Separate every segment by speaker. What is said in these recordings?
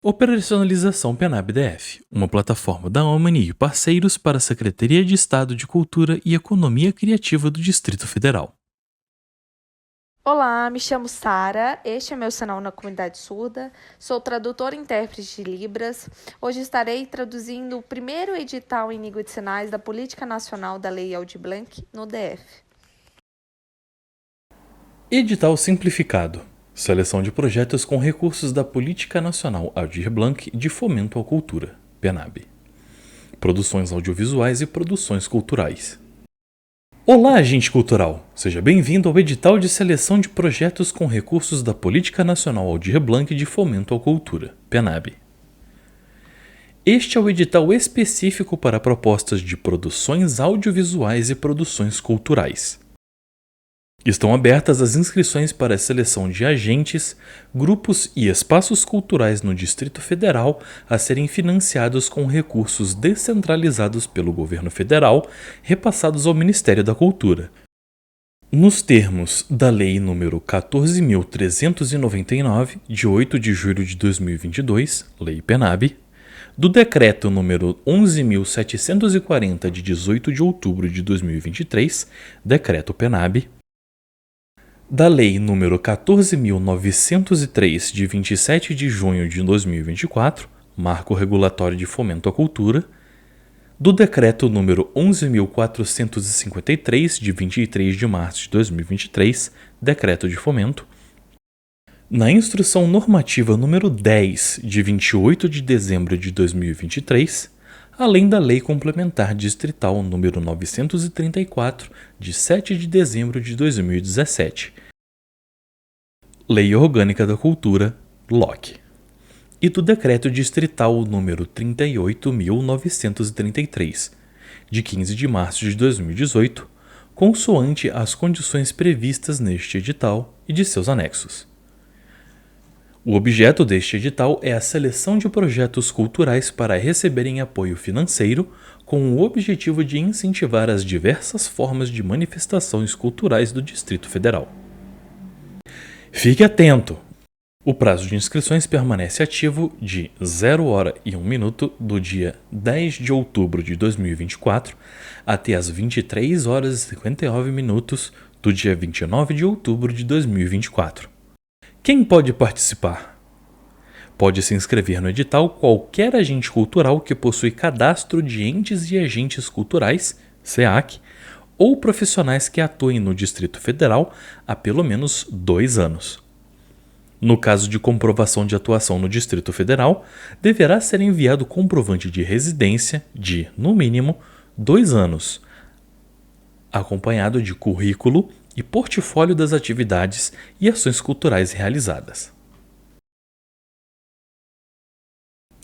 Speaker 1: Operacionalização PNAB-DF, uma plataforma da Omni e parceiros para a Secretaria de Estado de Cultura e Economia Criativa do Distrito Federal.
Speaker 2: Olá, me chamo Sara, este é meu canal na comunidade surda, sou tradutora e intérprete de Libras. Hoje estarei traduzindo o primeiro edital em língua de sinais da Política Nacional da Lei Aldir Blanc no DF.
Speaker 1: Edital simplificado. Seleção de projetos com recursos da Política Nacional Aldir Blanc de Fomento à Cultura, PNAB. Produções audiovisuais e produções culturais. Olá, agente cultural! Seja bem-vindo ao edital de seleção de projetos com recursos da Política Nacional Aldir Blanc de Fomento à Cultura, PNAB. Este é o edital específico para propostas de produções audiovisuais e produções culturais. Estão abertas as inscrições para a seleção de agentes, grupos e espaços culturais no Distrito Federal a serem financiados com recursos descentralizados pelo governo federal, repassados ao Ministério da Cultura. Nos termos da Lei nº 14.399, de 8 de julho de 2022, Lei PNAB, do Decreto nº 11.740, de 18 de outubro de 2023, Decreto PNAB, da Lei nº 14.903, de 27 de junho de 2024, Marco Regulatório de Fomento à Cultura, do Decreto nº 11.453, de 23 de março de 2023, Decreto de Fomento, na Instrução Normativa nº 10, de 28 de dezembro de 2023, além da Lei Complementar Distrital nº 934, de 7 de dezembro de 2017, Lei Orgânica da Cultura, LOC, e do Decreto Distrital nº 38.933, de 15 de março de 2018, consoante as condições previstas neste edital e de seus anexos. O objeto deste edital é a seleção de projetos culturais para receberem apoio financeiro com o objetivo de incentivar as diversas formas de manifestações culturais do Distrito Federal. Fique atento! O prazo de inscrições permanece ativo de 0 hora e 1 minuto do dia 10 de outubro de 2024 até as 23 horas e 59 minutos do dia 29 de outubro de 2024. Quem pode participar? Pode se inscrever no edital qualquer agente cultural que possui cadastro de entes e agentes culturais, SEAC, ou profissionais que atuem no Distrito Federal há pelo menos 2 anos. No caso de comprovação de atuação no Distrito Federal, deverá ser enviado comprovante de residência de, no mínimo, 2 anos, acompanhado de currículo e portfólio das atividades e ações culturais realizadas.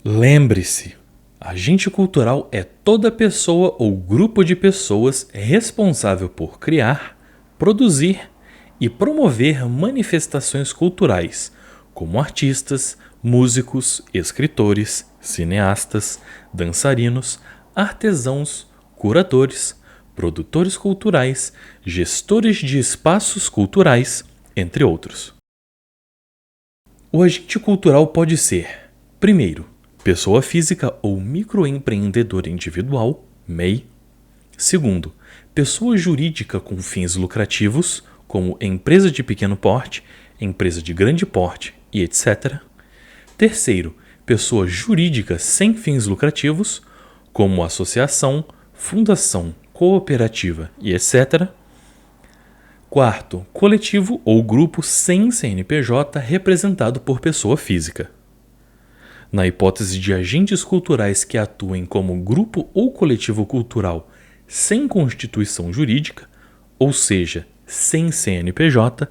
Speaker 1: Lembre-se, agente cultural é toda pessoa ou grupo de pessoas responsável por criar, produzir e promover manifestações culturais, como artistas, músicos, escritores, cineastas, dançarinos, artesãos, curadores, produtores culturais, gestores de espaços culturais, entre outros. O agente cultural pode ser, primeiro, pessoa física ou microempreendedor individual, MEI. Segundo, pessoa jurídica com fins lucrativos, como empresa de pequeno porte, empresa de grande porte e etc. Terceiro, pessoa jurídica sem fins lucrativos, como associação, fundação, cooperativa e etc. Quarto, coletivo ou grupo sem CNPJ representado por pessoa física. Na hipótese de agentes culturais que atuem como grupo ou coletivo cultural sem constituição jurídica, ou seja, sem CNPJ,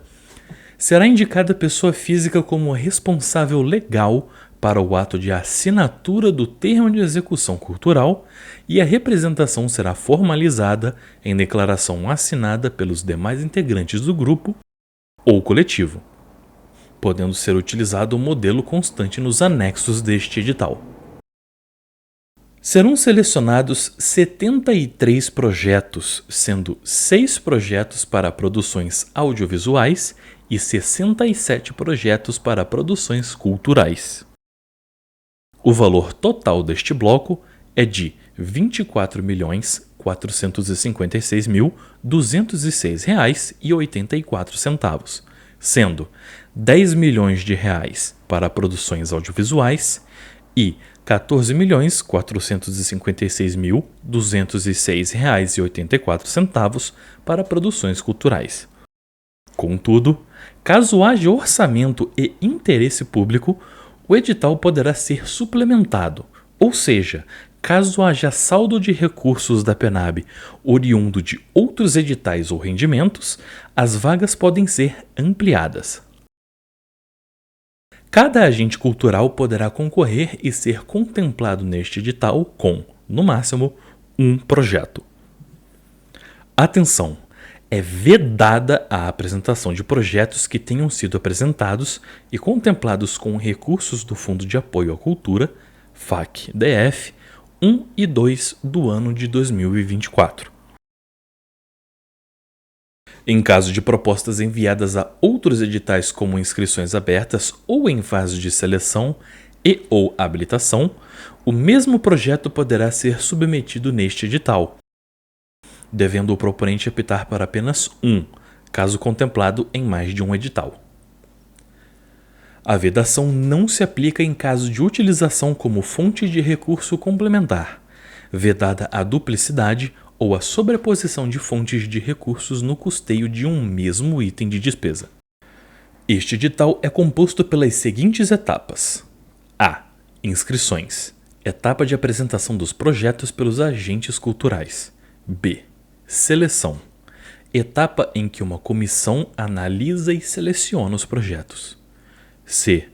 Speaker 1: será indicada a pessoa física como responsável legal para o ato de assinatura do termo de execução cultural e a representação será formalizada em declaração assinada pelos demais integrantes do grupo ou coletivo, podendo ser utilizado o modelo constante nos anexos deste edital. Serão selecionados 73 projetos, sendo 6 projetos para produções audiovisuais e 67 projetos para produções culturais. O valor total deste bloco é de R$ 24.456.206,84, sendo R$ 10 milhões para produções audiovisuais e R$ 14.456.206,84 para produções culturais. Contudo, caso haja orçamento e interesse público, o edital poderá ser suplementado, ou seja, caso haja saldo de recursos da PENAB oriundo de outros editais ou rendimentos, as vagas podem ser ampliadas. Cada agente cultural poderá concorrer e ser contemplado neste edital com, no máximo, um projeto. Atenção! É vedada a apresentação de projetos que tenham sido apresentados e contemplados com recursos do Fundo de Apoio à Cultura, FAC-DF, 1 e 2 do ano de 2024. Em caso de propostas enviadas a outros editais como inscrições abertas ou em fase de seleção e ou habilitação, o mesmo projeto poderá ser submetido neste edital, devendo o proponente optar por apenas um, caso contemplado em mais de um edital. A vedação não se aplica em caso de utilização como fonte de recurso complementar, vedada a duplicidade ou a sobreposição de fontes de recursos no custeio de um mesmo item de despesa. Este edital é composto pelas seguintes etapas: A. Inscrições. Etapa de apresentação dos projetos pelos agentes culturais. B. Seleção. Etapa em que uma comissão analisa e seleciona os projetos. C.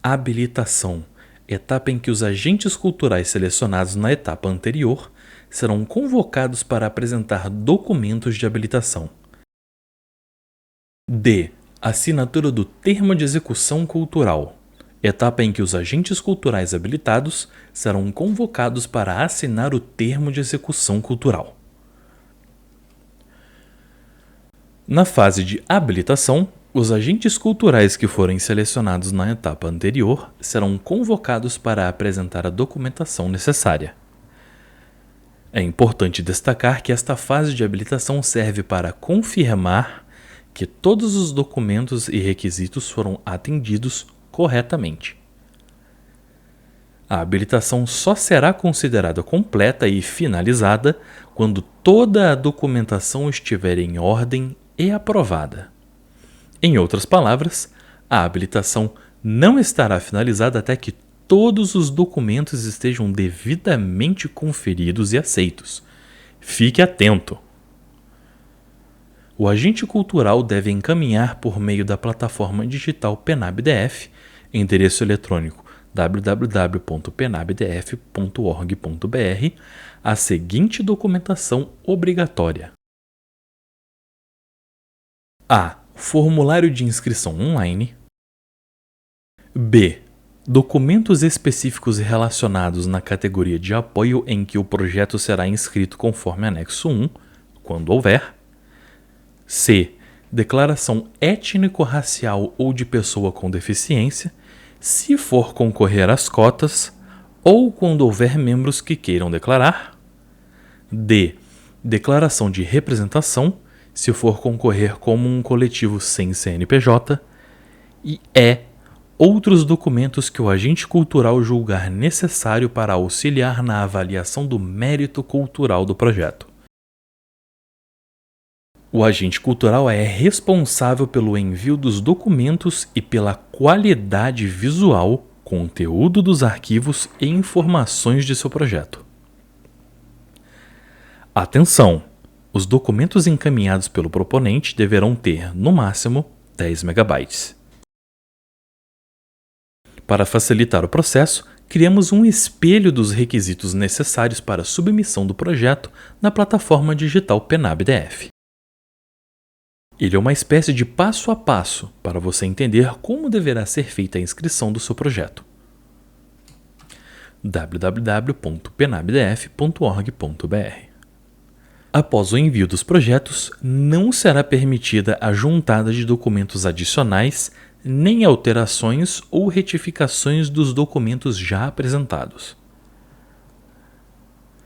Speaker 1: Habilitação. Etapa em que os agentes culturais selecionados na etapa anterior serão convocados para apresentar documentos de habilitação. D. Assinatura do termo de execução cultural. Etapa em que os agentes culturais habilitados serão convocados para assinar o termo de execução cultural. Na fase de habilitação, os agentes culturais que forem selecionados na etapa anterior serão convocados para apresentar a documentação necessária. É importante destacar que esta fase de habilitação serve para confirmar que todos os documentos e requisitos foram atendidos corretamente. A habilitação só será considerada completa e finalizada quando toda a documentação estiver em ordem e aprovada. Em outras palavras, a habilitação não estará finalizada até que todos os documentos estejam devidamente conferidos e aceitos. Fique atento! O agente cultural deve encaminhar por meio da plataforma digital PENAB-DF, endereço eletrônico www.penabdf.org.br, a seguinte documentação obrigatória: A. Formulário de inscrição online. B. Documentos específicos relacionados na categoria de apoio em que o projeto será inscrito conforme anexo 1, quando houver. C. Declaração étnico-racial ou de pessoa com deficiência, se for concorrer às cotas, ou quando houver membros que queiram declarar. D. Declaração de representação, se for concorrer como um coletivo sem CNPJ. E E. Outros documentos que o agente cultural julgar necessário para auxiliar na avaliação do mérito cultural do projeto. O agente cultural é responsável pelo envio dos documentos e pela qualidade visual, conteúdo dos arquivos e informações de seu projeto. Atenção! Os documentos encaminhados pelo proponente deverão ter, no máximo, 10 MB. Para facilitar o processo, criamos um espelho dos requisitos necessários para a submissão do projeto na plataforma digital PENAB-DF. Ele é uma espécie de passo a passo para você entender como deverá ser feita a inscrição do seu projeto. www.penabdf.org.br. Após o envio dos projetos, não será permitida a juntada de documentos adicionais nem alterações ou retificações dos documentos já apresentados.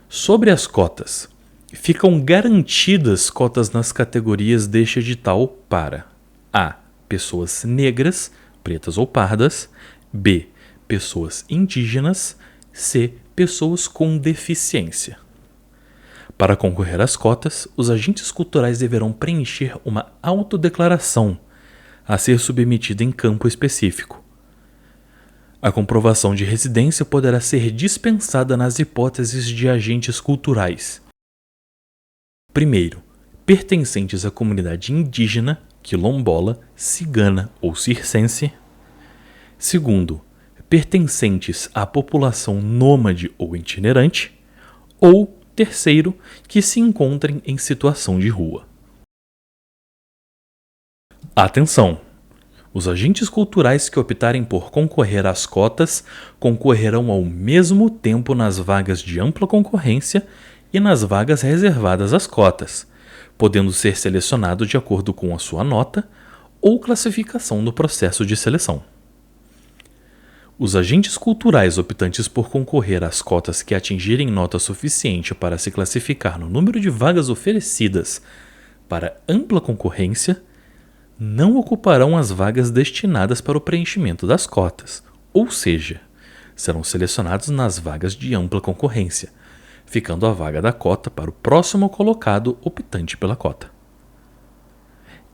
Speaker 1: Sobre as cotas, ficam garantidas cotas nas categorias deste edital para a. Pessoas negras, pretas ou pardas, b. Pessoas indígenas, c. Pessoas com deficiência. Para concorrer às cotas, os agentes culturais deverão preencher uma autodeclaração a ser submetida em campo específico. A comprovação de residência poderá ser dispensada nas hipóteses de agentes culturais. Primeiro, pertencentes à comunidade indígena, quilombola, cigana ou circense. Segundo, pertencentes à população nômade ou itinerante. Ou, terceiro, que se encontrem em situação de rua. Atenção! Os agentes culturais que optarem por concorrer às cotas concorrerão ao mesmo tempo nas vagas de ampla concorrência e nas vagas reservadas às cotas, podendo ser selecionado de acordo com a sua nota ou classificação no processo de seleção. Os agentes culturais optantes por concorrer às cotas que atingirem nota suficiente para se classificar no número de vagas oferecidas para ampla concorrência não ocuparão as vagas destinadas para o preenchimento das cotas, ou seja, serão selecionados nas vagas de ampla concorrência, ficando a vaga da cota para o próximo colocado optante pela cota.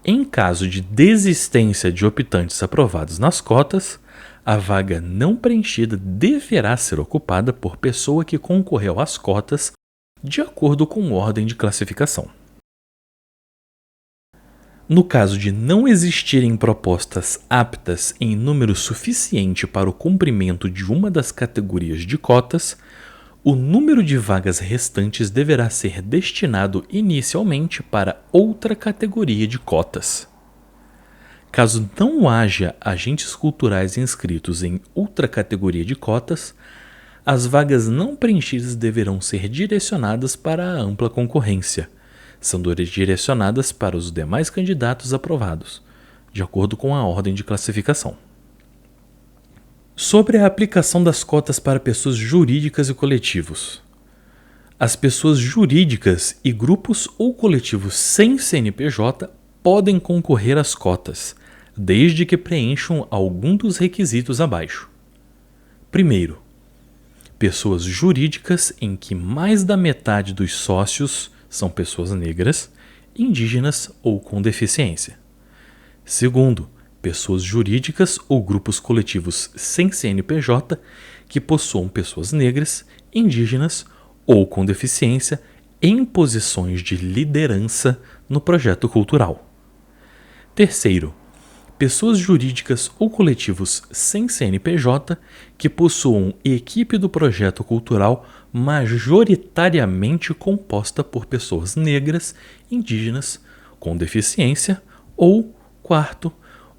Speaker 1: Em caso de desistência de optantes aprovados nas cotas, a vaga não preenchida deverá ser ocupada por pessoa que concorreu às cotas de acordo com ordem de classificação. No caso de não existirem propostas aptas em número suficiente para o cumprimento de uma das categorias de cotas, o número de vagas restantes deverá ser destinado inicialmente para outra categoria de cotas. Caso não haja agentes culturais inscritos em outra categoria de cotas, as vagas não preenchidas deverão ser direcionadas para a ampla concorrência, sendo direcionadas para os demais candidatos aprovados, de acordo com a ordem de classificação. Sobre a aplicação das cotas para pessoas jurídicas e coletivos. As pessoas jurídicas e grupos ou coletivos sem CNPJ podem concorrer às cotas, desde que preencham algum dos requisitos abaixo. Primeiro, pessoas jurídicas em que mais da metade dos sócios são pessoas negras, indígenas ou com deficiência. Segundo, pessoas jurídicas ou grupos coletivos sem CNPJ que possuam pessoas negras, indígenas ou com deficiência em posições de liderança no projeto cultural. Terceiro, pessoas jurídicas ou coletivos sem CNPJ que possuam equipe do projeto cultural majoritariamente composta por pessoas negras, indígenas, com deficiência ou, quarto,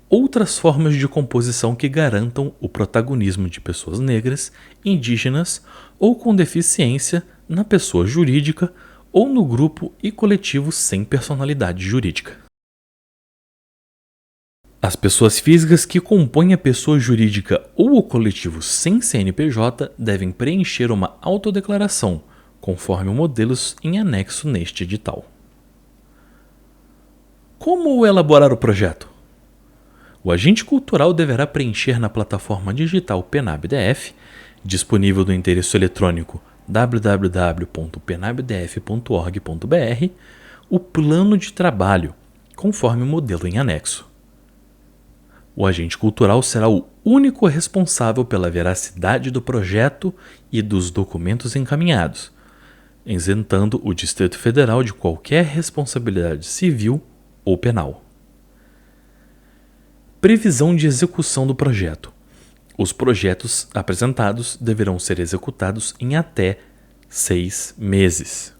Speaker 1: outras formas de composição que garantam o protagonismo de pessoas negras, indígenas ou com deficiência na pessoa jurídica ou no grupo e coletivo sem personalidade jurídica. As pessoas físicas que compõem a pessoa jurídica ou o coletivo sem CNPJ devem preencher uma autodeclaração, conforme modelos em anexo neste edital. Como elaborar o projeto? O agente cultural deverá preencher na plataforma digital PenabDF, disponível no endereço eletrônico www.penabdf.org.br, o plano de trabalho, conforme o modelo em anexo. O agente cultural será o único responsável pela veracidade do projeto e dos documentos encaminhados, isentando o Distrito Federal de qualquer responsabilidade civil ou penal. Previsão de execução do projeto. Os projetos apresentados deverão ser executados em até 6 meses.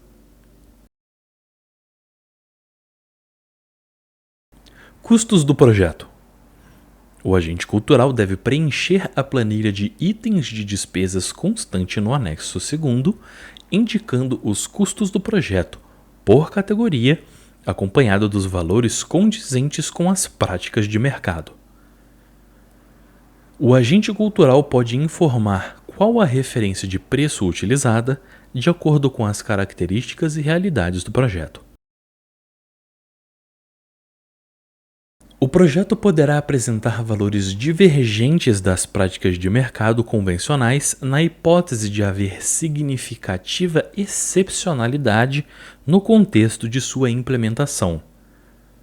Speaker 1: Custos do projeto. O agente cultural deve preencher a planilha de itens de despesas constante no anexo 2º, indicando os custos do projeto, por categoria, acompanhado dos valores condizentes com as práticas de mercado. O agente cultural pode informar qual a referência de preço utilizada de acordo com as características e realidades do projeto. O projeto poderá apresentar valores divergentes das práticas de mercado convencionais na hipótese de haver significativa excepcionalidade no contexto de sua implementação,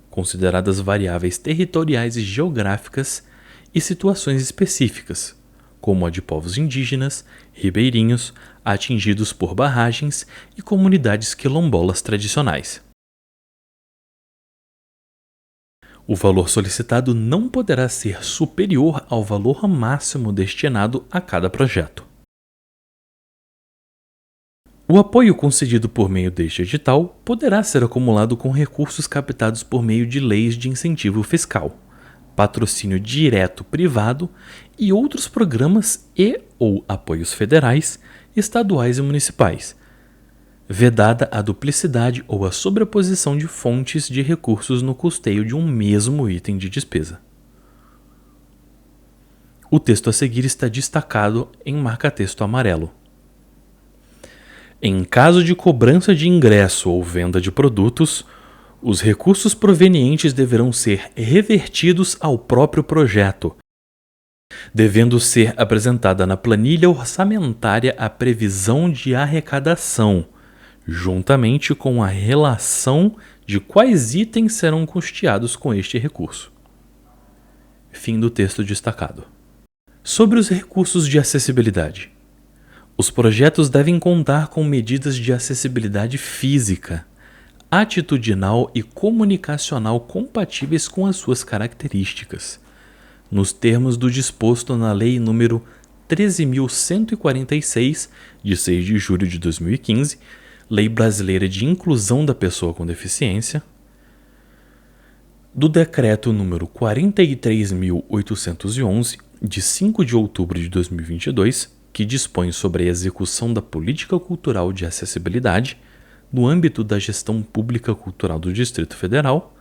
Speaker 1: consideradas variáveis territoriais e geográficas e situações específicas, como a de povos indígenas, ribeirinhos, atingidos por barragens e comunidades quilombolas tradicionais. O valor solicitado não poderá ser superior ao valor máximo destinado a cada projeto. O apoio concedido por meio deste edital poderá ser acumulado com recursos captados por meio de leis de incentivo fiscal, patrocínio direto privado e outros programas e/ou apoios federais, estaduais e municipais, vedada a duplicidade ou a sobreposição de fontes de recursos no custeio de um mesmo item de despesa. O texto a seguir está destacado em marca-texto amarelo. Em caso de cobrança de ingresso ou venda de produtos, os recursos provenientes deverão ser revertidos ao próprio projeto, devendo ser apresentada na planilha orçamentária a previsão de arrecadação, juntamente com a relação de quais itens serão custeados com este recurso. Fim do texto destacado. Sobre os recursos de acessibilidade. Os projetos devem contar com medidas de acessibilidade física, atitudinal e comunicacional compatíveis com as suas características, nos termos do disposto na Lei nº 13.146, de 6 de julho de 2015, Lei Brasileira de Inclusão da Pessoa com Deficiência, do Decreto nº 43.811, de 5 de outubro de 2022, que dispõe sobre a execução da política cultural de acessibilidade no âmbito da gestão pública cultural do Distrito Federal,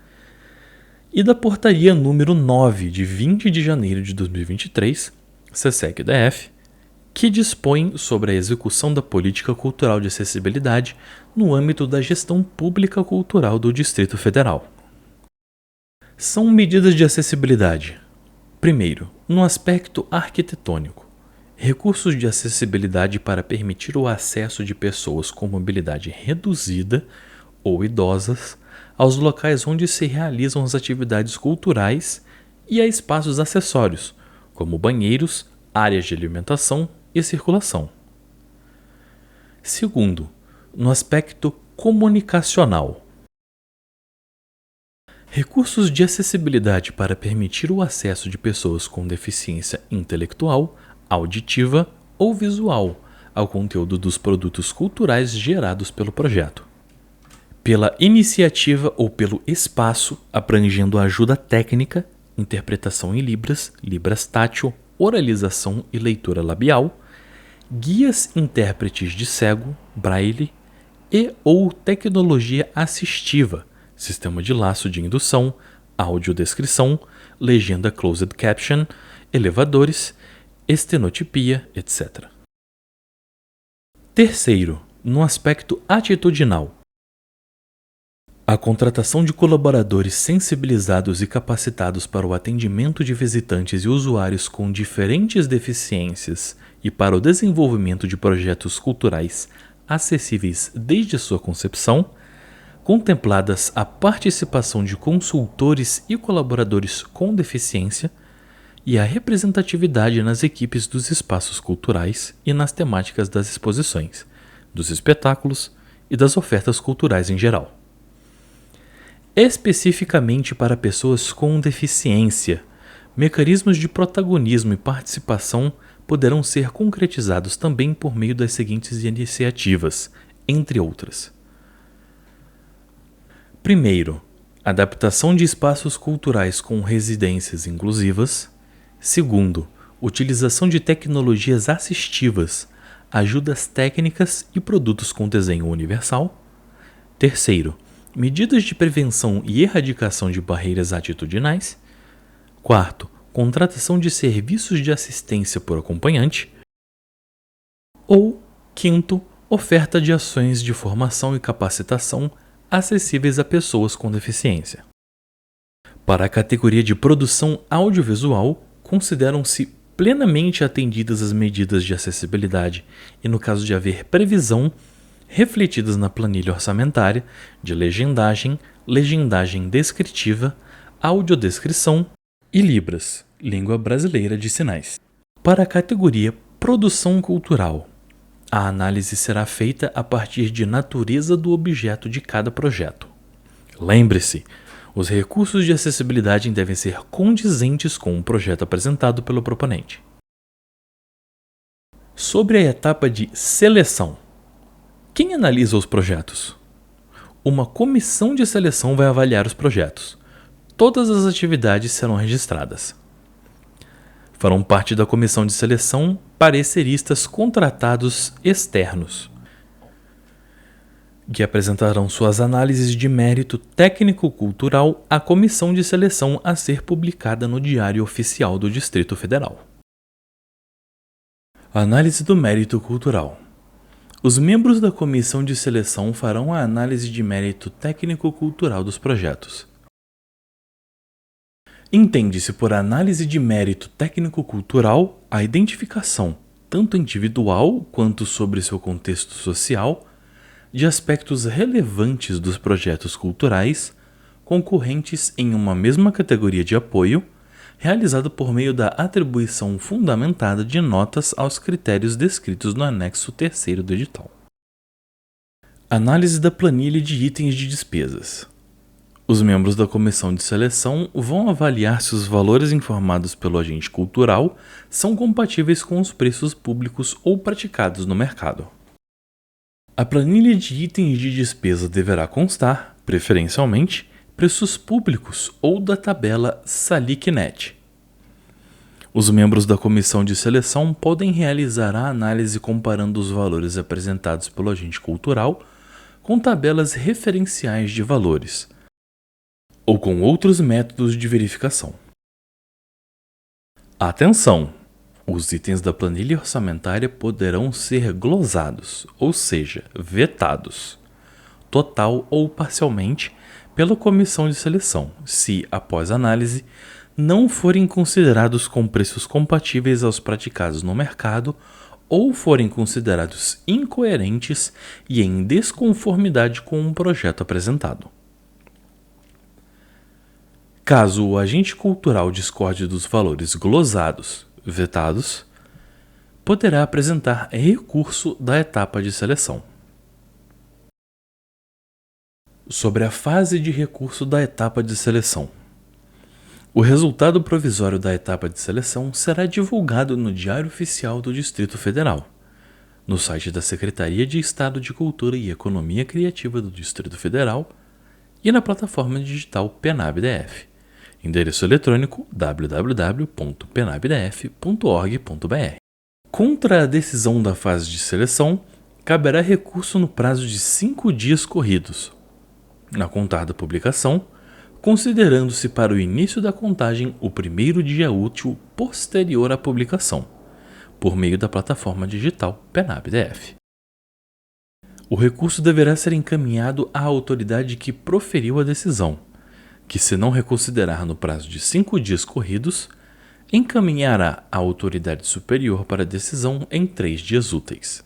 Speaker 1: e da Portaria número 9, de 20 de janeiro de 2023, SESEC-DF, que dispõe sobre a execução da política cultural de acessibilidade no âmbito da gestão pública cultural do Distrito Federal. São medidas de acessibilidade. Primeiro, no aspecto arquitetônico. Recursos de acessibilidade para permitir o acesso de pessoas com mobilidade reduzida ou idosas aos locais onde se realizam as atividades culturais e a espaços acessórios, como banheiros, áreas de alimentação e circulação. Segundo, no aspecto comunicacional. Recursos de acessibilidade para permitir o acesso de pessoas com deficiência intelectual, auditiva ou visual ao conteúdo dos produtos culturais gerados pelo projeto. Pela iniciativa ou pelo espaço, abrangendo a ajuda técnica, interpretação em Libras, Libras tátil, oralização e leitura labial, guias intérpretes de cego, braille e ou tecnologia assistiva, sistema de laço de indução, audiodescrição, legenda closed caption, elevadores, estenotipia, etc. Terceiro, no aspecto atitudinal. A contratação de colaboradores sensibilizados e capacitados para o atendimento de visitantes e usuários com diferentes deficiências e para o desenvolvimento de projetos culturais acessíveis desde sua concepção, contempladas a participação de consultores e colaboradores com deficiência e a representatividade nas equipes dos espaços culturais e nas temáticas das exposições, dos espetáculos e das ofertas culturais em geral. Especificamente para pessoas com deficiência, mecanismos de protagonismo e participação poderão ser concretizados também por meio das seguintes iniciativas, entre outras. Primeiro, adaptação de espaços culturais com residências inclusivas. Segundo, utilização de tecnologias assistivas, ajudas técnicas e produtos com desenho universal. Terceiro, medidas de prevenção e erradicação de barreiras atitudinais. Quarto, contratação de serviços de assistência por acompanhante. Ou, quinto, oferta de ações de formação e capacitação acessíveis a pessoas com deficiência. Para a categoria de produção audiovisual, consideram-se plenamente atendidas as medidas de acessibilidade e, no caso de haver previsão, refletidas na planilha orçamentária de legendagem, legendagem descritiva, audiodescrição e Libras, língua brasileira de sinais. Para a categoria produção cultural, a análise será feita a partir de natureza do objeto de cada projeto. Lembre-se, os recursos de acessibilidade devem ser condizentes com o projeto apresentado pelo proponente. Sobre a etapa de seleção. Quem analisa os projetos? Uma comissão de seleção vai avaliar os projetos. Todas as atividades serão registradas. Farão parte da comissão de seleção pareceristas contratados externos, que apresentarão suas análises de mérito técnico-cultural à comissão de seleção a ser publicada no Diário Oficial do Distrito Federal. Análise do mérito cultural. Os membros da comissão de seleção farão a análise de mérito técnico-cultural dos projetos. Entende-se por análise de mérito técnico-cultural a identificação, tanto individual quanto sobre seu contexto social, de aspectos relevantes dos projetos culturais concorrentes em uma mesma categoria de apoio, realizado por meio da atribuição fundamentada de notas aos critérios descritos no anexo 3º do edital. Análise da planilha de itens de despesas. Os membros da comissão de seleção vão avaliar se os valores informados pelo agente cultural são compatíveis com os preços públicos ou praticados no mercado. A planilha de itens de despesa deverá constar, preferencialmente, preços públicos ou da tabela Salic-Net. Os membros da comissão de seleção podem realizar a análise comparando os valores apresentados pelo agente cultural com tabelas referenciais de valores, ou com outros métodos de verificação. Atenção! Os itens da planilha orçamentária poderão ser glosados, ou seja, vetados, total ou parcialmente, pela comissão de seleção, se, após análise, não forem considerados com preços compatíveis aos praticados no mercado ou forem considerados incoerentes e em desconformidade com o projeto apresentado. Caso o agente cultural discorde dos valores glosados, vetados, poderá apresentar recurso da etapa de seleção. Sobre a fase de recurso da etapa de seleção. O resultado provisório da etapa de seleção será divulgado no Diário Oficial do Distrito Federal, no site da Secretaria de Estado de Cultura e Economia Criativa do Distrito Federal e na plataforma digital PenabDF. Endereço eletrônico www.penabdf.org.br. Contra a decisão da fase de seleção, caberá recurso no prazo de 5 dias corridos, na contar da publicação, considerando-se para o início da contagem o primeiro dia útil posterior à publicação, por meio da plataforma digital PenabDF. O recurso deverá ser encaminhado à autoridade que proferiu a decisão, que, se não reconsiderar no prazo de 5 dias corridos, encaminhará à autoridade superior para a decisão em 3 dias úteis.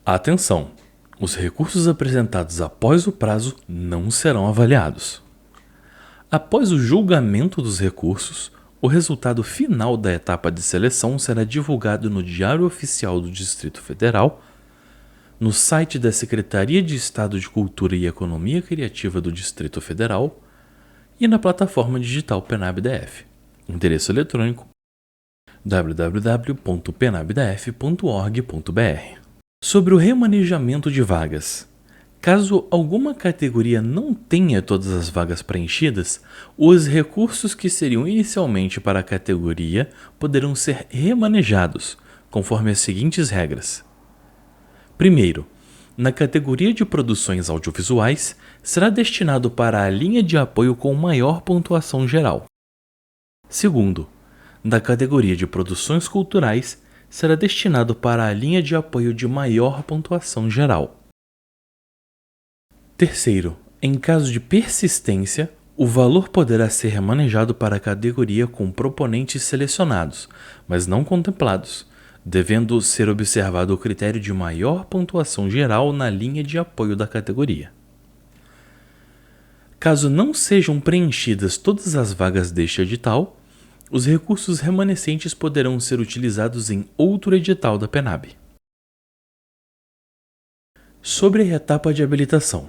Speaker 1: Atenção! Os recursos apresentados após o prazo não serão avaliados. Após o julgamento dos recursos, o resultado final da etapa de seleção será divulgado no Diário Oficial do Distrito Federal, no site da Secretaria de Estado de Cultura e Economia Criativa do Distrito Federal e na plataforma digital PenabDF. Endereço eletrônico www.penabdf.org.br. Sobre o remanejamento de vagas. Caso alguma categoria não tenha todas as vagas preenchidas, os recursos que seriam inicialmente para a categoria poderão ser remanejados, conforme as seguintes regras. Primeiro, na categoria de produções audiovisuais, será destinado para a linha de apoio com maior pontuação geral. Segundo, da categoria de produções culturais, será destinado para a linha de apoio de maior pontuação geral. Terceiro, em caso de persistência, o valor poderá ser manejado para a categoria com proponentes selecionados, mas não contemplados, devendo ser observado o critério de maior pontuação geral na linha de apoio da categoria. Caso não sejam preenchidas todas as vagas deste edital, os recursos remanescentes poderão ser utilizados em outro edital da PENAB. Sobre a etapa de habilitação.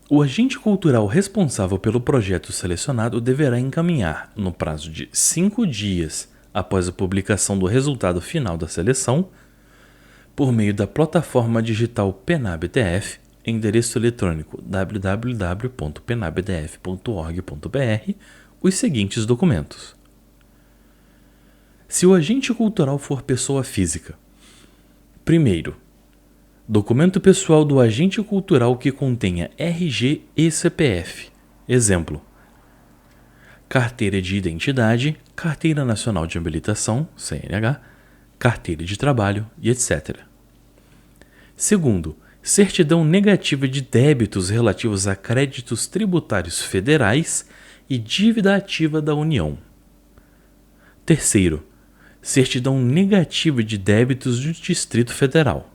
Speaker 1: O agente cultural responsável pelo projeto selecionado deverá encaminhar, no prazo de 5 dias após a publicação do resultado final da seleção, por meio da plataforma digital PENAB-TF, endereço eletrônico www.penabdf.org.br, os seguintes documentos. Se o agente cultural for pessoa física, primeiro, documento pessoal do agente cultural que contenha RG e CPF. Exemplo: carteira de identidade, carteira nacional de habilitação, CNH, carteira de trabalho e etc. Segundo, certidão negativa de débitos relativos a créditos tributários federais e dívida ativa da União. Terceiro, certidão negativa de débitos do Distrito Federal.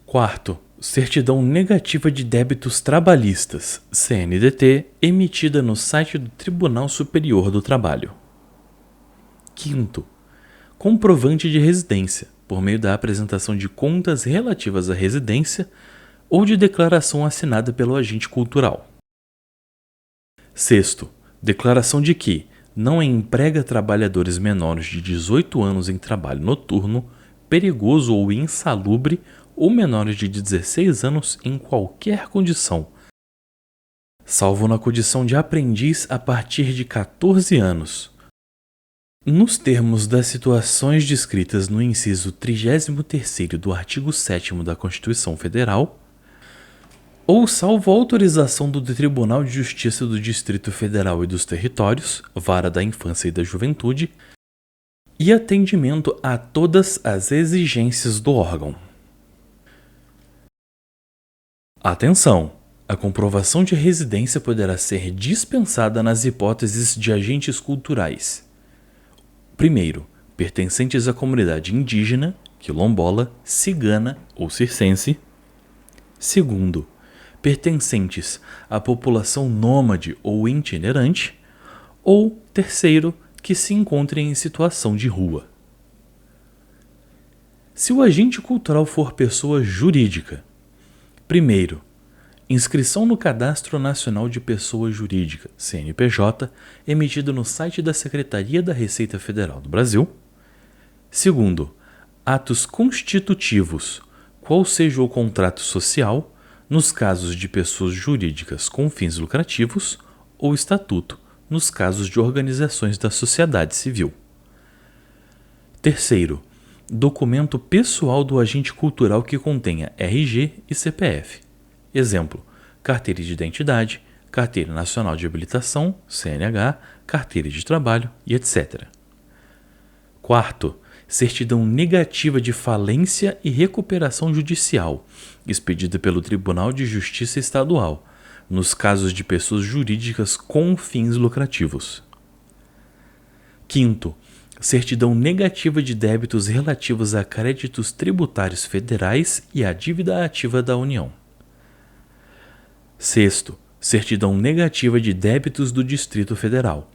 Speaker 1: Quarto, certidão negativa de débitos trabalhistas, CNDT, emitida no site do Tribunal Superior do Trabalho. Quinto, comprovante de residência, por meio da apresentação de contas relativas à residência ou de declaração assinada pelo agente cultural. Sexto, declaração de que não emprega trabalhadores menores de 18 anos em trabalho noturno, perigoso ou insalubre, ou menores de 16 anos em qualquer condição, salvo na condição de aprendiz a partir de 14 anos, nos termos das situações descritas no inciso 33º do artigo 7º da Constituição Federal, ou salvo autorização do Tribunal de Justiça do Distrito Federal e dos Territórios, Vara da Infância e da Juventude, e atendimento a todas as exigências do órgão. Atenção! A comprovação de residência poderá ser dispensada nas hipóteses de agentes culturais. Primeiro, pertencentes à comunidade indígena, quilombola, cigana ou circense. Segundo, pertencentes à população nômade ou itinerante. Ou, terceiro, que se encontrem em situação de rua. Se o agente cultural for pessoa jurídica, primeiro, inscrição no Cadastro Nacional de Pessoa Jurídica, CNPJ, emitido no site da Secretaria da Receita Federal do Brasil. Segundo, atos constitutivos, qual seja o contrato social, nos casos de pessoas jurídicas com fins lucrativos, ou estatuto, nos casos de organizações da sociedade civil. Terceiro, documento pessoal do agente cultural que contenha RG e CPF. Exemplo: carteira de identidade, carteira nacional de habilitação, CNH, carteira de trabalho e etc. Quarto, certidão negativa de falência e recuperação judicial, expedida pelo Tribunal de Justiça Estadual, nos casos de pessoas jurídicas com fins lucrativos. Quinto, certidão negativa de débitos relativos a créditos tributários federais e à dívida ativa da União. Sexto, certidão negativa de débitos do Distrito Federal.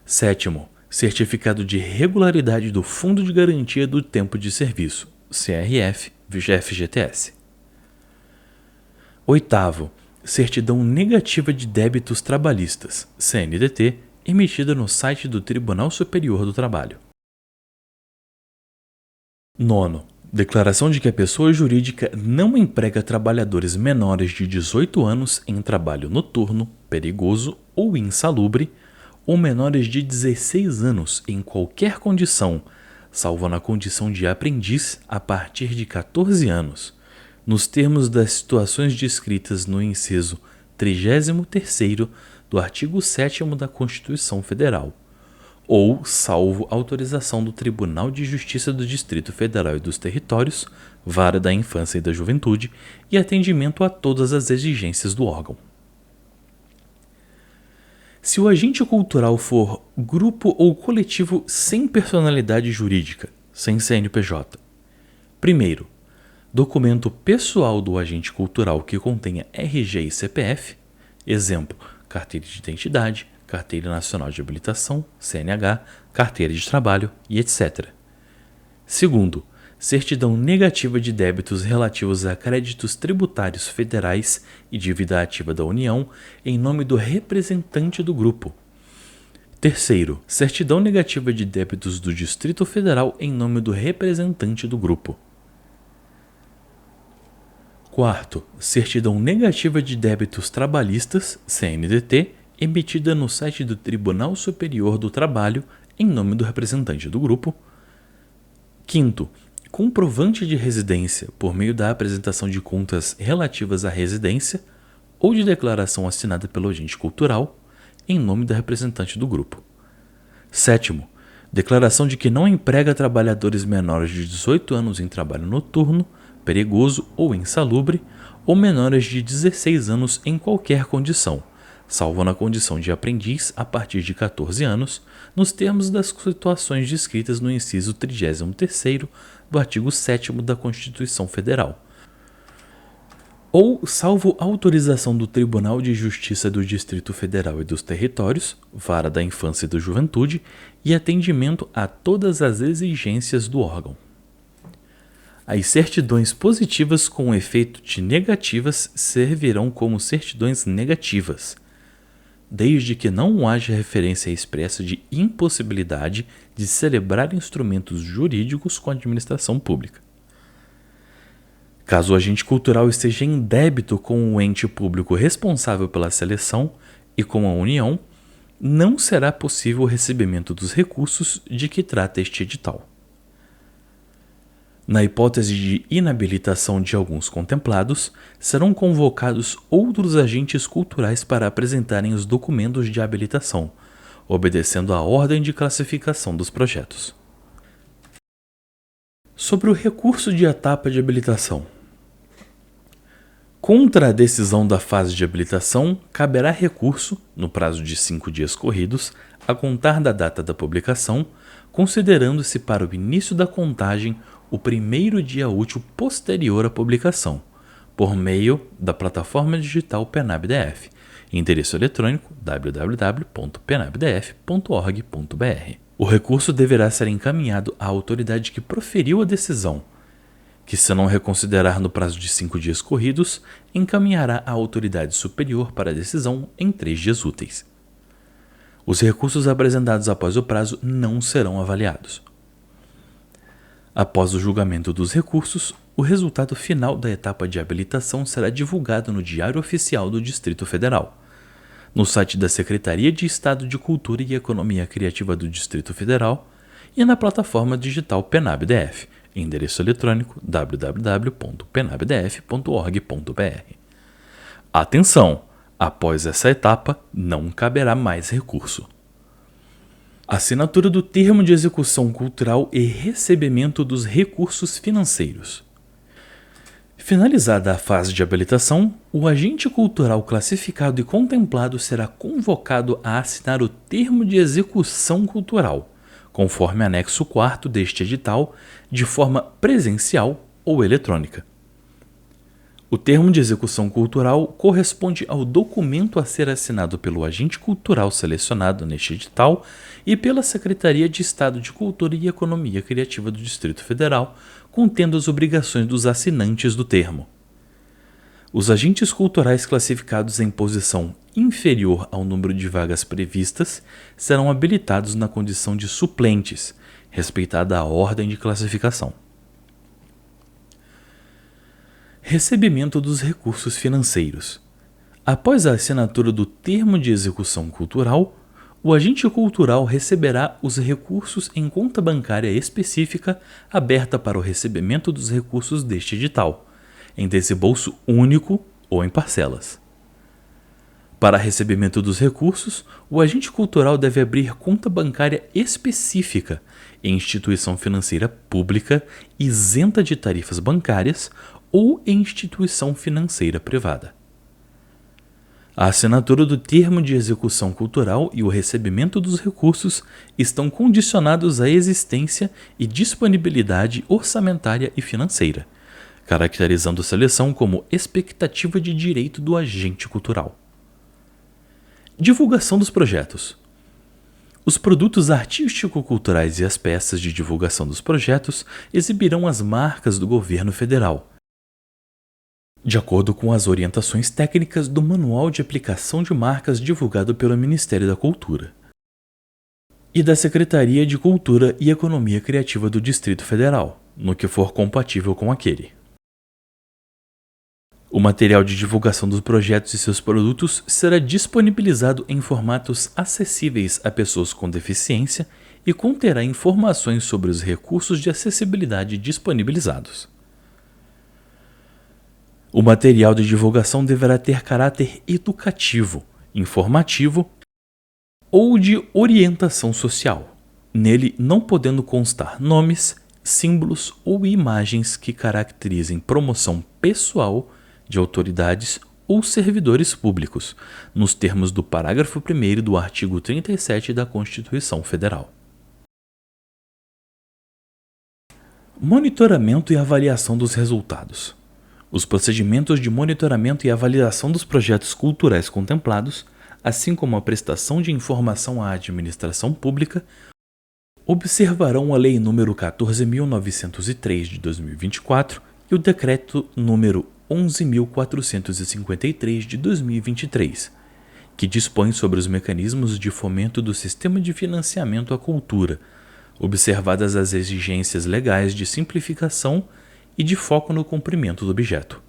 Speaker 1: Sétimo, certificado de regularidade do Fundo de Garantia do Tempo de Serviço, CRF-FGTS. Oitavo, certidão negativa de débitos trabalhistas, CNDT, emitida no site do Tribunal Superior do Trabalho. Nono, declaração de que a pessoa jurídica não emprega trabalhadores menores de 18 anos em trabalho noturno, perigoso ou insalubre, ou menores de 16 anos em qualquer condição, salvo na condição de aprendiz a partir de 14 anos, nos termos das situações descritas no inciso 33º do artigo 7º da Constituição Federal, ou salvo autorização do Tribunal de Justiça do Distrito Federal e dos Territórios, Vara da Infância e da Juventude, e atendimento a todas as exigências do órgão. Se o agente cultural for grupo ou coletivo sem personalidade jurídica, sem CNPJ. Primeiro, documento pessoal do agente cultural que contenha RG e CPF, exemplo, carteira de identidade, carteira nacional de habilitação, CNH, carteira de trabalho e etc. Segundo, certidão negativa de débitos relativos a créditos tributários federais e dívida ativa da União em nome do representante do grupo. Terceiro, certidão negativa de débitos do Distrito Federal em nome do representante do grupo. Quarto, certidão negativa de débitos trabalhistas, CNDT, emitida no site do Tribunal Superior do Trabalho em nome do representante do grupo. Quinto, comprovante de residência por meio da apresentação de contas relativas à residência ou de declaração assinada pelo agente cultural em nome da representante do grupo. Sétimo, declaração de que não emprega trabalhadores menores de 18 anos em trabalho noturno, perigoso ou insalubre, ou menores de 16 anos em qualquer condição, salvo na condição de aprendiz a partir de 14 anos, nos termos das situações descritas no inciso 33º do artigo 7º da Constituição Federal, ou salvo autorização do Tribunal de Justiça do Distrito Federal e dos Territórios, Vara da Infância e da Juventude, e atendimento a todas as exigências do órgão. As certidões positivas com efeito de negativas servirão como certidões negativas, desde que não haja referência expressa de impossibilidade de celebrar instrumentos jurídicos com a administração pública. Caso o agente cultural esteja em débito com o ente público responsável pela seleção e com a União, não será possível o recebimento dos recursos de que trata este edital. Na hipótese de inabilitação de alguns contemplados, serão convocados outros agentes culturais para apresentarem os documentos de habilitação, obedecendo à ordem de classificação dos projetos. Sobre o recurso de etapa de habilitação. Contra a decisão da fase de habilitação, caberá recurso, no prazo de 5 dias corridos, a contar da data da publicação, considerando-se para o início da contagem o primeiro dia útil posterior à publicação, por meio da plataforma digital PenabDF, endereço eletrônico www.penabdf.org.br. O recurso deverá ser encaminhado à autoridade que proferiu a decisão, que, se não reconsiderar no prazo de 5 dias corridos, encaminhará à autoridade superior para a decisão em 3 dias úteis. Os recursos apresentados após o prazo não serão avaliados. Após o julgamento dos recursos, o resultado final da etapa de habilitação será divulgado no Diário Oficial do Distrito Federal, no site da Secretaria de Estado de Cultura e Economia Criativa do Distrito Federal e na plataforma digital PenabDF, endereço eletrônico www.penabdf.org.br. Atenção! Após essa etapa, não caberá mais recurso. Assinatura do termo de execução cultural e recebimento dos recursos financeiros. Finalizada a fase de habilitação, o agente cultural classificado e contemplado será convocado a assinar o termo de execução cultural, conforme anexo 4º deste edital, de forma presencial ou eletrônica. O termo de execução cultural corresponde ao documento a ser assinado pelo agente cultural selecionado neste edital e pela Secretaria de Estado de Cultura e Economia Criativa do Distrito Federal, contendo as obrigações dos assinantes do termo. Os agentes culturais classificados em posição inferior ao número de vagas previstas serão habilitados na condição de suplentes, respeitada a ordem de classificação. Recebimento dos recursos financeiros. Após a assinatura do termo de execução cultural, o agente cultural receberá os recursos em conta bancária específica aberta para o recebimento dos recursos deste edital, em desembolso único ou em parcelas. Para recebimento dos recursos, o agente cultural deve abrir conta bancária específica em instituição financeira pública isenta de tarifas bancárias ou em instituição financeira privada. A assinatura do termo de execução cultural e o recebimento dos recursos estão condicionados à existência e disponibilidade orçamentária e financeira, caracterizando a seleção como expectativa de direito do agente cultural. Divulgação dos projetos. Os produtos artístico-culturais e as peças de divulgação dos projetos exibirão as marcas do governo federal, de acordo com as orientações técnicas do Manual de Aplicação de Marcas divulgado pelo Ministério da Cultura e da Secretaria de Cultura e Economia Criativa do Distrito Federal, no que for compatível com aquele. O material de divulgação dos projetos e seus produtos será disponibilizado em formatos acessíveis a pessoas com deficiência e conterá informações sobre os recursos de acessibilidade disponibilizados. O material de divulgação deverá ter caráter educativo, informativo ou de orientação social, nele não podendo constar nomes, símbolos ou imagens que caracterizem promoção pessoal de autoridades ou servidores públicos, nos termos do parágrafo 1º do artigo 37 da Constituição Federal. Monitoramento e avaliação dos resultados. Os procedimentos de monitoramento e avaliação dos projetos culturais contemplados, assim como a prestação de informação à administração pública, observarão a Lei nº 14.903 de 2024 e o Decreto nº 11.453 de 2023, que dispõe sobre os mecanismos de fomento do sistema de financiamento à cultura, observadas as exigências legais de simplificação e de foco no cumprimento do objeto.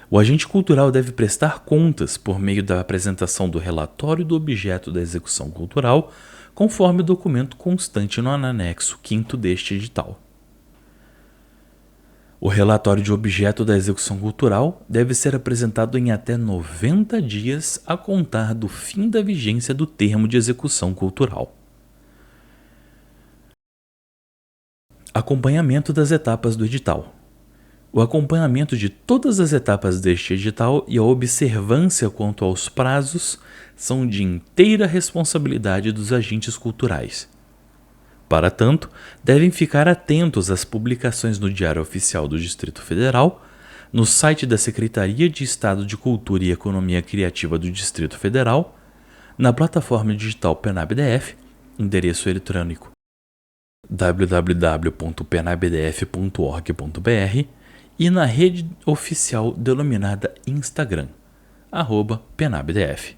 Speaker 1: O agente cultural deve prestar contas por meio da apresentação do relatório do objeto da execução cultural, conforme o documento constante no anexo 5º deste edital. O relatório de objeto da execução cultural deve ser apresentado em até 90 dias a contar do fim da vigência do termo de execução cultural. Acompanhamento das etapas do edital. O acompanhamento de todas as etapas deste edital e a observância quanto aos prazos são de inteira responsabilidade dos agentes culturais. Para tanto, devem ficar atentos às publicações no Diário Oficial do Distrito Federal, no site da Secretaria de Estado de Cultura e Economia Criativa do Distrito Federal, na plataforma digital PenabDF, endereço eletrônico www.penabdf.org.br e na rede oficial denominada Instagram, @penabdf.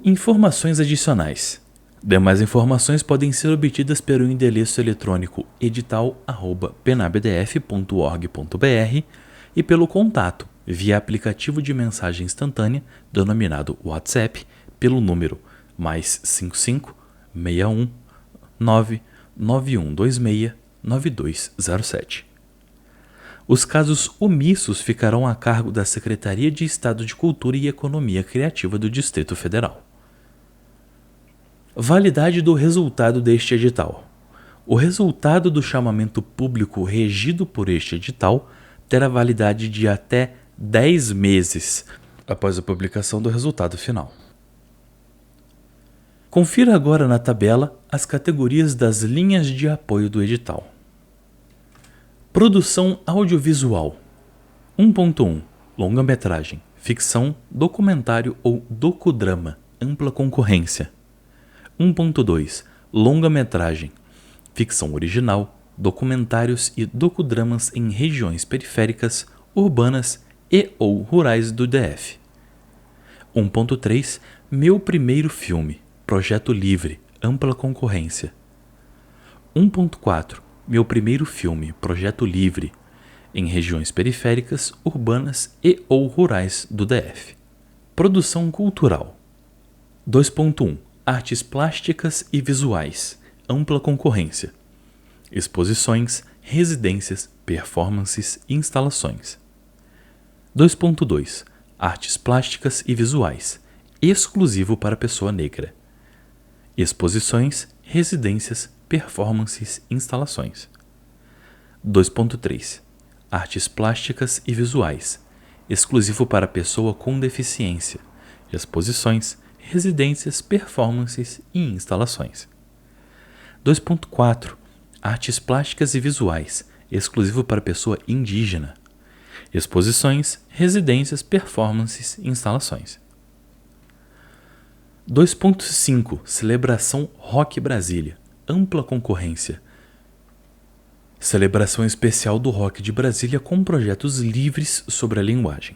Speaker 1: Informações adicionais. Demais informações podem ser obtidas pelo endereço eletrônico edital@penabdf.org.br e pelo contato via aplicativo de mensagem instantânea denominado WhatsApp pelo número +55 61 99126 9207. Os casos omissos ficarão a cargo da Secretaria de Estado de Cultura e Economia Criativa do Distrito Federal. Validade do resultado deste edital. O resultado do chamamento público regido por este edital terá validade de até 10 meses após a publicação do resultado final. Confira agora na tabela as categorias das linhas de apoio do edital. Produção audiovisual. 1.1. Longa-metragem, ficção, documentário ou docudrama, ampla concorrência. 1.2. Longa-metragem, ficção original, documentários e docudramas em regiões periféricas, urbanas e ou rurais do DF. 1.3. Meu primeiro filme, projeto livre, ampla concorrência. 1.4. Meu primeiro filme, projeto livre, em regiões periféricas, urbanas e ou rurais do DF. Produção cultural. 2.1. Artes plásticas e visuais, ampla concorrência. Exposições, residências, performances e instalações. 2.2. artes plásticas e visuais, exclusivo para pessoa negra. Exposições, residências, performances, instalações. 2.3 Artes plásticas e visuais, exclusivo para pessoa com deficiência, exposições, residências, performances e instalações. 2.4 Artes plásticas e visuais, exclusivo para pessoa indígena, exposições, residências, performances e instalações. 2.5 Celebração Rock Brasília, ampla concorrência. Celebração especial do rock de Brasília com projetos livres sobre a linguagem.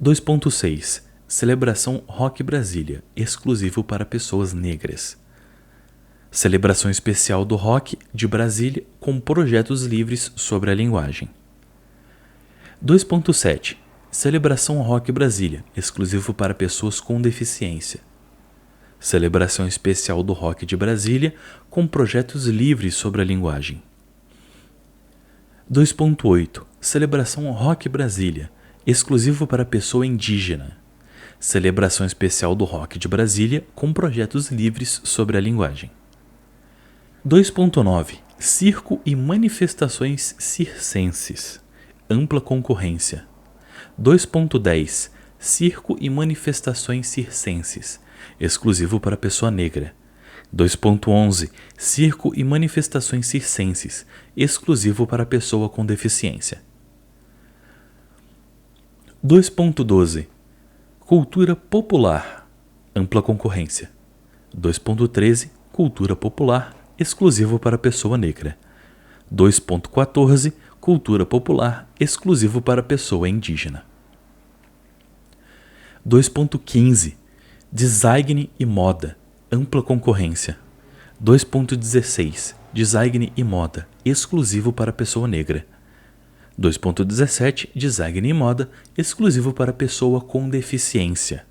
Speaker 1: 2.6 Celebração Rock Brasília, exclusivo para pessoas negras. Celebração especial do rock de Brasília com projetos livres sobre a linguagem. 2.7 Celebração Rock Brasília, exclusivo para pessoas com deficiência. Celebração especial do rock de Brasília com projetos livres sobre a linguagem. 2.8 Celebração Rock Brasília, exclusivo para pessoa indígena. Celebração especial do rock de Brasília com projetos livres sobre a linguagem. 2.9 Circo e manifestações circenses, ampla concorrência. 2.10 Circo e manifestações circenses, exclusivo para pessoa negra. 2.11 Circo e manifestações circenses, exclusivo para pessoa com deficiência. 2.12 Cultura popular, ampla concorrência. 2.13 Cultura popular, exclusivo para pessoa negra. 2.14 Cultura popular, exclusivo para pessoa indígena. 2.15 Design e moda, ampla concorrência. 2.16 Design e moda, exclusivo para pessoa negra. 2.17 Design e moda, exclusivo para pessoa com deficiência.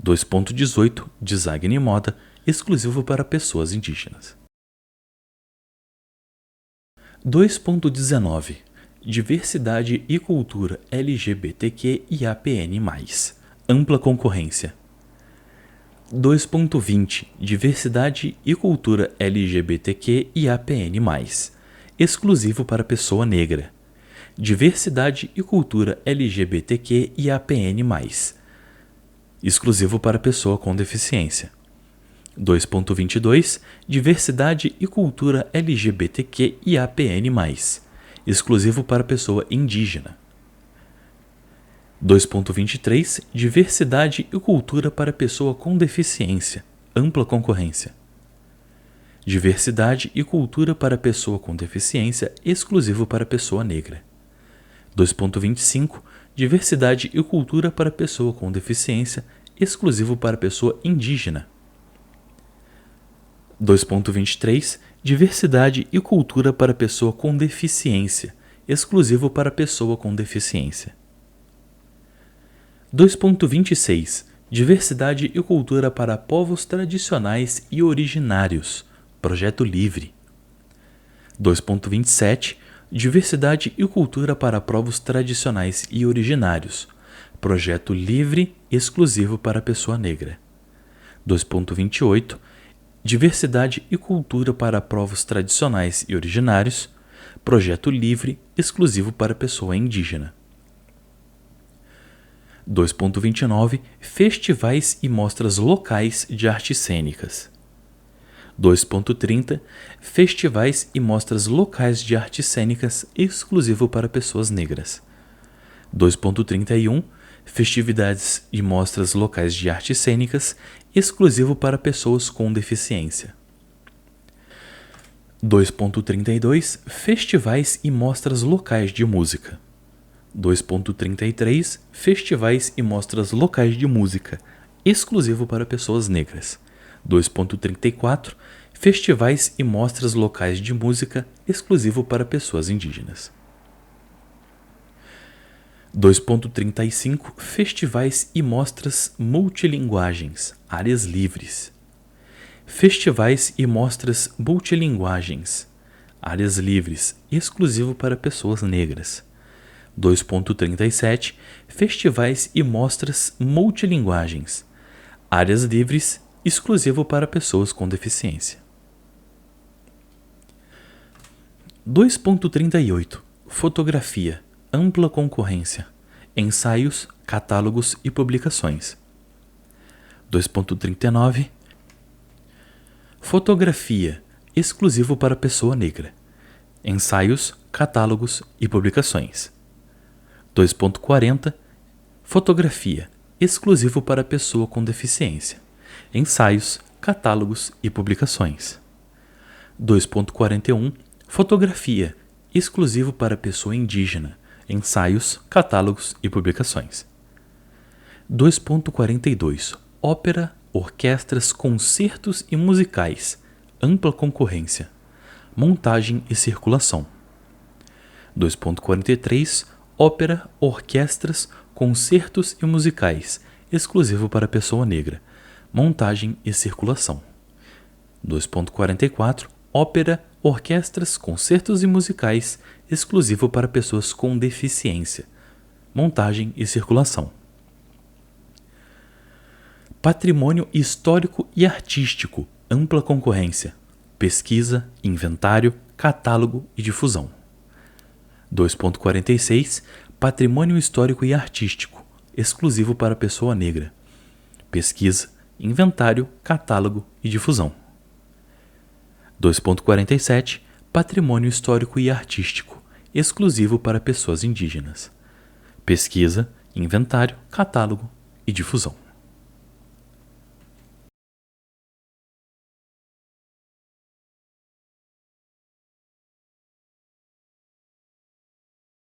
Speaker 1: 2.18 Design e moda, exclusivo para pessoas indígenas. 2.19 Diversidade e cultura LGBTQ e APN+, ampla concorrência. 2.20 Diversidade e cultura LGBTQ e APN+, exclusivo para pessoa negra. Diversidade e cultura LGBTQ e APN+, exclusivo para pessoa com deficiência. 2.22 Diversidade e cultura LGBTQ e APN+, exclusivo para pessoa indígena. 2.23 Diversidade e cultura para pessoa com deficiência, ampla concorrência. Diversidade e cultura para pessoa com deficiência, exclusivo para pessoa negra. 2.25 Diversidade e cultura para pessoa com deficiência, exclusivo para pessoa indígena. 2.23 Diversidade e cultura para pessoa com deficiência, exclusivo para pessoa com deficiência. 2.26 Diversidade e cultura para povos tradicionais e originários, projeto livre. 2.27 Diversidade e cultura para povos tradicionais e originários, projeto livre exclusivo para pessoa negra. 2.28 Diversidade e cultura para povos tradicionais e originários, projeto livre exclusivo para pessoa indígena. 2.29 Festivais e mostras locais de artes cênicas. 2.30 Festivais e mostras locais de artes cênicas exclusivo para pessoas negras. 2.31 Festividades e mostras locais de artes cênicas exclusivo para pessoas com deficiência. 2.32 Festivais e mostras locais de música. 2.33 Festivais e mostras locais de música, exclusivo para pessoas negras. 2.34 Festivais e mostras locais de música, exclusivo para pessoas indígenas. 2.35 Festivais e mostras multilinguagens, áreas livres. Festivais e mostras multilinguagens, áreas livres, exclusivo para pessoas negras. 2.37 Festivais e mostras multilinguagens. Áreas livres, exclusivo para pessoas com deficiência. 2.38 Fotografia, ampla concorrência. Ensaios, catálogos e publicações. 2.39 Fotografia, exclusivo para pessoa negra. Ensaios, catálogos e publicações. 2.40 Fotografia, exclusivo para pessoa com deficiência. Ensaios, catálogos e publicações. 2.41 Fotografia, exclusivo para pessoa indígena. Ensaios, catálogos e publicações. 2.42 Ópera, orquestras, concertos e musicais. Ampla concorrência. Montagem e circulação. 2.43 Ópera, orquestras, concertos e musicais, exclusivo para pessoa negra. Montagem e circulação. 2.44 Ópera, orquestras, concertos e musicais, exclusivo para pessoas com deficiência. Montagem e circulação. Patrimônio histórico e artístico, ampla concorrência. Pesquisa, inventário, catálogo e difusão. 2.46 Patrimônio histórico e artístico, exclusivo para pessoa negra. Pesquisa, inventário, catálogo e difusão. 2.47 Patrimônio histórico e artístico, exclusivo para pessoas indígenas. Pesquisa, inventário, catálogo e difusão.